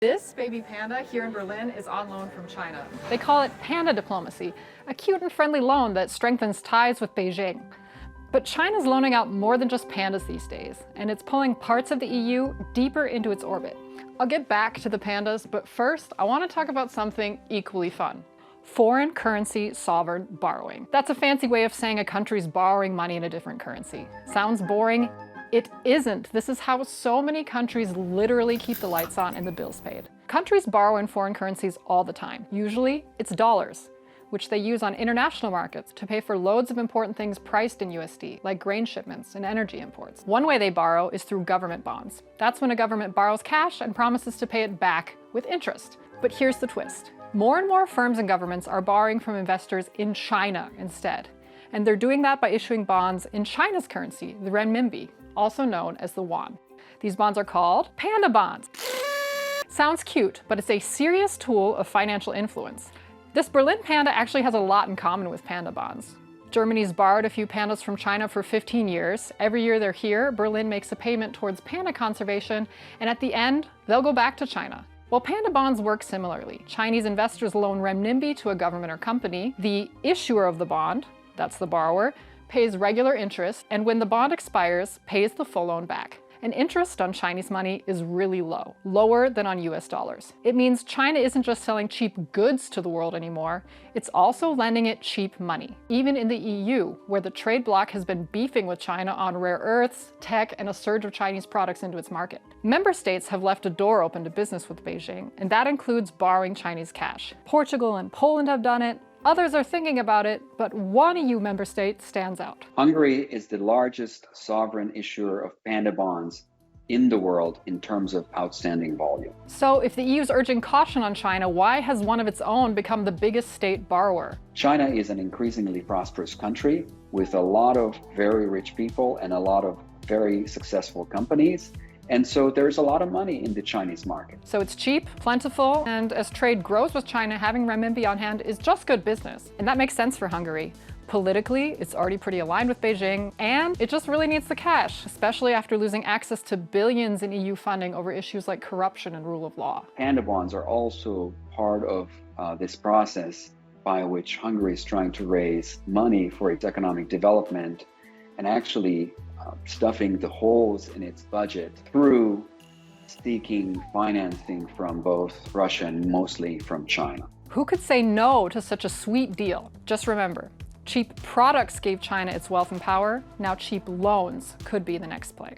This baby panda here in Berlin is on loan from China. They call it panda diplomacy, a cute and friendly loan that strengthens ties with Beijing. But China's loaning out more than just pandas these days, and it's pulling parts of the EU deeper into its orbit. I'll get back to the pandas, but first I want to talk about something equally fun. Foreign currency sovereign borrowing. That's a fancy way of saying a country's borrowing money in a different currency. Sounds boring? It isn't. This is how so many countries literally keep the lights on and the bills paid. Countries borrow in foreign currencies all the time. Usually it's dollars, which they use on international markets to pay for loads of important things priced in USD, like grain shipments and energy imports. One way they borrow is through government bonds. That's when a government borrows cash and promises to pay it back with interest. But here's the twist. More and more firms and governments are borrowing from investors in China instead. And they're doing that by issuing bonds in China's currency, the renminbi, also known as the yuan. These bonds are called panda bonds. Sounds cute, but it's a serious tool of financial influence. This Berlin panda actually has a lot in common with panda bonds. Germany's borrowed a few pandas from China for 15 years. Every year they're here, Berlin makes a payment towards panda conservation, and at the end, they'll go back to China. Well, panda bonds work similarly. Chinese investors loan renminbi to a government or company. The issuer of the bond, that's the borrower, pays regular interest, and when the bond expires, pays the full loan back. And interest on Chinese money is really low, lower than on US dollars. It means China isn't just selling cheap goods to the world anymore, it's also lending it cheap money. Even in the EU, where the trade bloc has been beefing with China on rare earths, tech, and a surge of Chinese products into its market. Member states have left a door open to business with Beijing, and that includes borrowing Chinese cash. Portugal and Poland have done it. Others are thinking about it, but one EU member state stands out. Hungary is the largest sovereign issuer of panda bonds in the world in terms of outstanding volume. So if the EU is urging caution on China, why has one of its own become the biggest state borrower? China is an increasingly prosperous country with a lot of very rich people and a lot of very successful companies. And so there's a lot of money in the Chinese market. So it's cheap, plentiful, and as trade grows with China, having renminbi on hand is just good business. And that makes sense for Hungary. Politically, it's already pretty aligned with Beijing, and it just really needs the cash, especially after losing access to billions in EU funding over issues like corruption and rule of law. Panda bonds are also part of this process by which Hungary is trying to raise money for its economic development and actually stuffing the holes in its budget through seeking financing from both Russia and mostly from China. Who could say no to such a sweet deal? Just remember, cheap products gave China its wealth and power. Now cheap loans could be the next play.